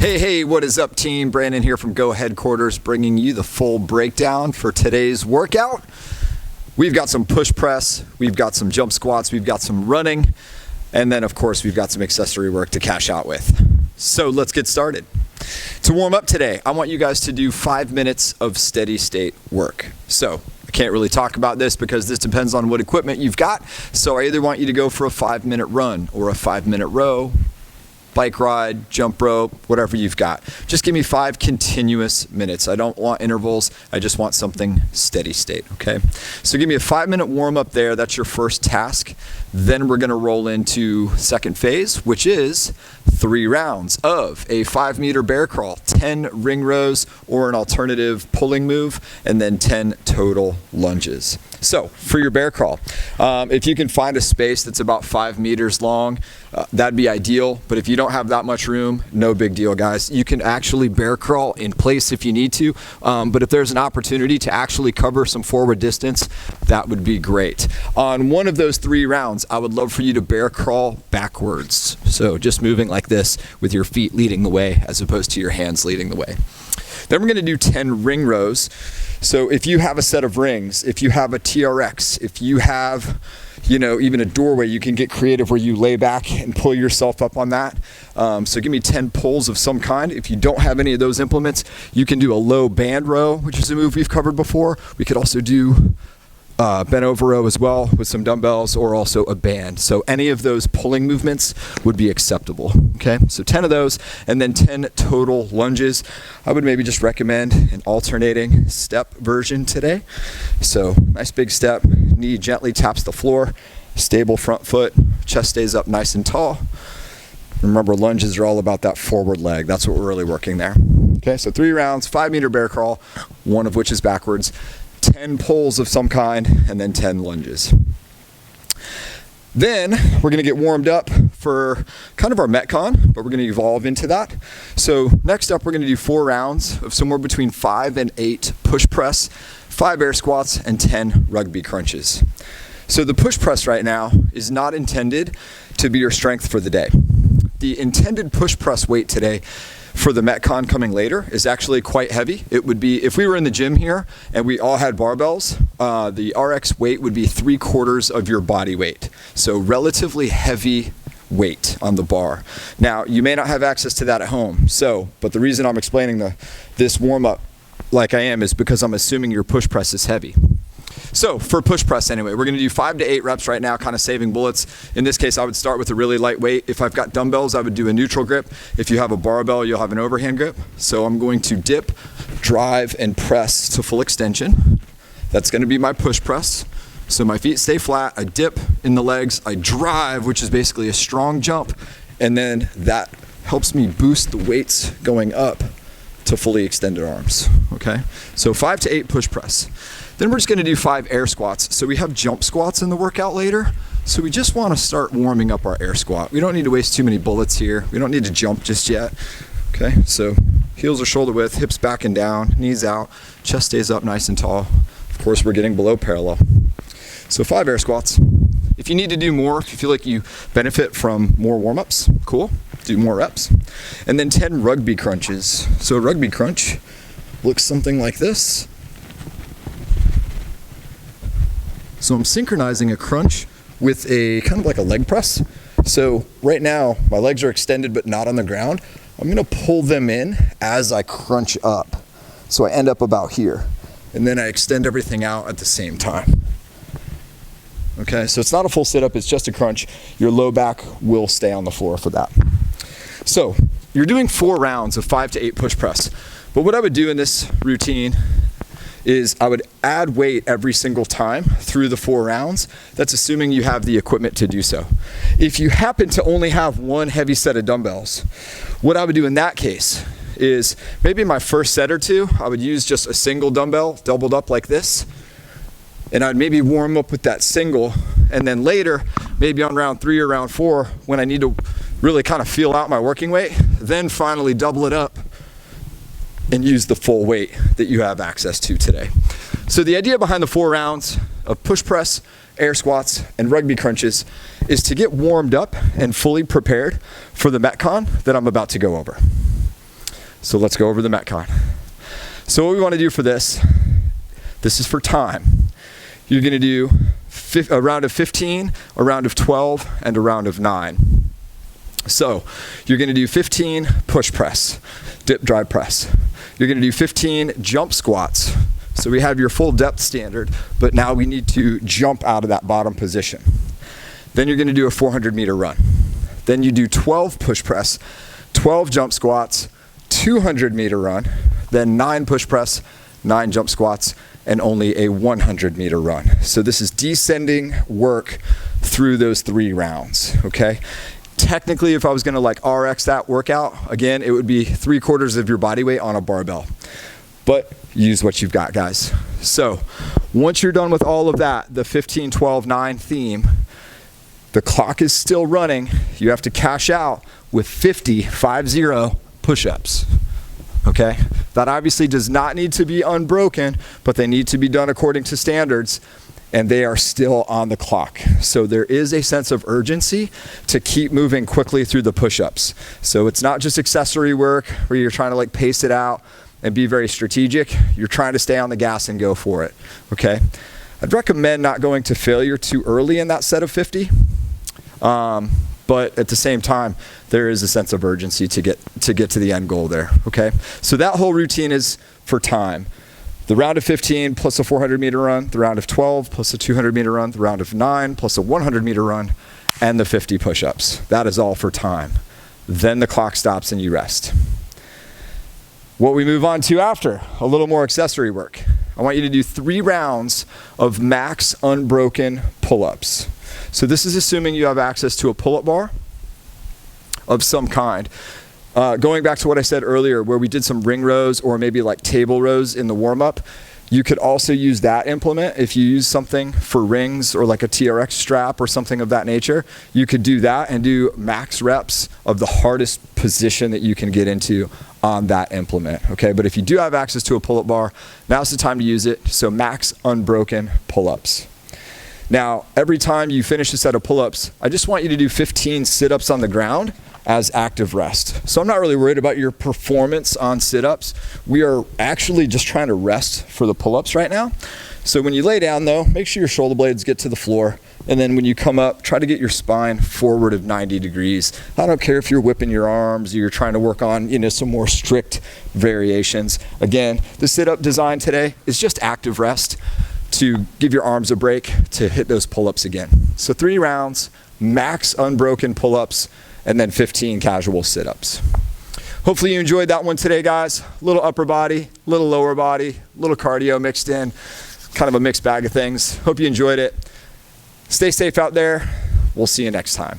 Hey, what is up, team? Brandon here from Go Headquarters, bringing you the full breakdown for today's workout. We've got some push press, we've got some jump squats, we've got some running, and then of course we've got some accessory work to cash out with. So let's get started. To warm up today, I want you guys to do 5 minutes of steady state work. So I can't really talk about this because this depends on what equipment you've got. So I either want you to go for a 5-minute run or a 5-minute row, bike ride, jump rope, whatever you've got. Just give me 5 continuous minutes. I don't want intervals. I just want something steady state, okay? So give me a 5-minute warm up there. That's your first task. Then we're gonna roll into second phase, which is 3 rounds of a 5-meter bear crawl, 10 ring rows or an alternative pulling move, and then 10 total lunges. So for your bear crawl, if you can find a space that's about 5 meters long, that'd be ideal. But if you don't have that much room, no big deal, guys. You can actually bear crawl in place if you need to. But if there's an opportunity to actually cover some forward distance, that would be great. On one of those 3 rounds, I would love for you to bear crawl backwards. So just moving like this with your feet leading the way as opposed to your hands leading the way. Then we're gonna do 10 ring rows. So if you have a set of rings, if you have a TRX, if you have, even a doorway, you can get creative where you lay back and pull yourself up on that. So give me 10 pulls of some kind. If you don't have any of those implements, you can do a low band row, which is a move we've covered before. We could also do bent over row as well with some dumbbells, or also a band. So any of those pulling movements would be acceptable, okay? So 10 of those, and then 10 total lunges. I would maybe just recommend an alternating step version today. So nice big step, knee gently taps the floor, stable front foot, chest stays up nice and tall. Remember, lunges are all about that forward leg. That's what we're really working there. Okay, so 3 rounds, 5-meter bear crawl, one of which is backwards, 10 pulls of some kind, and then 10 lunges. Then we're gonna get warmed up for kind of our Metcon, but we're gonna evolve into that. So next up, we're gonna do 4 rounds of somewhere between 5 and 8 push press, 5 air squats, and 10 rugby crunches. So the push press right now is not intended to be your strength for the day. The intended push press weight today for the Metcon coming later is actually quite heavy. It would be, if we were in the gym here and we all had barbells, the RX weight would be 3/4 of your body weight. So relatively heavy weight on the bar. Now, you may not have access to that at home. But the reason I'm explaining this warm up like I am is because I'm assuming your push press is heavy. So for push press anyway, we're gonna do 5 to 8 reps right now, kind of saving bullets. In this case, I would start with a really light weight. If I've got dumbbells, I would do a neutral grip. If you have a barbell, you'll have an overhand grip. So I'm going to dip, drive, and press to full extension. That's gonna be my push press. So my feet stay flat, I dip in the legs, I drive, which is basically a strong jump, and then that helps me boost the weights going up to fully extended arms, okay? So 5 to 8 push press. Then we're just gonna do 5 air squats. So we have jump squats in the workout later. So we just wanna start warming up our air squat. We don't need to waste too many bullets here. We don't need to jump just yet, okay? So heels are shoulder width, hips back and down, knees out, chest stays up nice and tall. Of course, we're getting below parallel. So 5 air squats. If you need to do more, if you feel like you benefit from more warm-ups, cool, do more reps. And then 10 rugby crunches. So a rugby crunch looks something like this. So I'm synchronizing a crunch with a kind of like a leg press. So right now, my legs are extended but not on the ground. I'm gonna pull them in as I crunch up. So I end up about here. And then I extend everything out at the same time. Okay, so it's not a full sit-up, it's just a crunch. Your low back will stay on the floor for that. So you're doing 4 rounds of 5 to 8 push press. But what I would do in this routine is I would add weight every single time through the 4 rounds. That's assuming you have the equipment to do so. If you happen to only have one heavy set of dumbbells, what I would do in that case is maybe my first set or 2, I would use just a single dumbbell doubled up like this. And I'd maybe warm up with that single, and then later, maybe on round 3 or round 4, when I need to really kind of feel out my working weight, then finally double it up and use the full weight that you have access to today. So the idea behind the 4 rounds of push press, air squats, and rugby crunches is to get warmed up and fully prepared for the Metcon that I'm about to go over. So let's go over the Metcon. So what we want to do for this is for time. You're going to do a round of 15, a round of 12, and a round of 9. So you're going to do 15 push press, dip, drive, press. You're going to do 15 jump squats. So we have your full depth standard, but now we need to jump out of that bottom position. Then you're going to do a 400-meter run. Then you do 12 push press, 12 jump squats, 200-meter run, then 9 push press, 9 jump squats, and only a 100-meter run. So this is descending work through those 3 rounds, okay? Technically, if I was gonna like RX that workout, again, it would be 3/4 of your body weight on a barbell. But use what you've got, guys. So once you're done with all of that, the 15, 12, 9 theme, the clock is still running. You have to cash out with 50 push-ups, okay? That obviously does not need to be unbroken, but they need to be done according to standards, and they are still on the clock. So there is a sense of urgency to keep moving quickly through the push-ups. So it's not just accessory work where you're trying to like pace it out and be very strategic. You're trying to stay on the gas and go for it, okay? I'd recommend not going to failure too early in that set of 50. But at the same time, there is a sense of urgency to get to the end goal there, okay? So that whole routine is for time. The round of 15 plus a 400-meter run, the round of 12 plus a 200-meter run, the round of 9 plus a 100-meter run, and the 50 push-ups. That is all for time. Then the clock stops and you rest. What we move on to after, a little more accessory work. I want you to do 3 rounds of max unbroken pull-ups. So this is assuming you have access to a pull-up bar of some kind. Going back to what I said earlier, where we did some ring rows or maybe like table rows in the warm-up, you could also use that implement. If you use something for rings or like a TRX strap or something of that nature, you could do that and do max reps of the hardest position that you can get into on that implement, okay? But if you do have access to a pull-up bar, now's the time to use it. So max unbroken pull-ups. Now, every time you finish a set of pull-ups, I just want you to do 15 sit-ups on the ground as active rest. So I'm not really worried about your performance on sit-ups. We are actually just trying to rest for the pull-ups right now. So when you lay down though, make sure your shoulder blades get to the floor. And then when you come up, try to get your spine forward of 90 degrees. I don't care if you're whipping your arms or you're trying to work on, some more strict variations. Again, the sit-up design today is just active rest to give your arms a break to hit those pull-ups again. So 3 rounds, max unbroken pull-ups, and then 15 casual sit-ups. Hopefully you enjoyed that one today, guys. Little upper body, little lower body, little cardio mixed in, kind of a mixed bag of things. Hope you enjoyed it. Stay safe out there. We'll see you next time.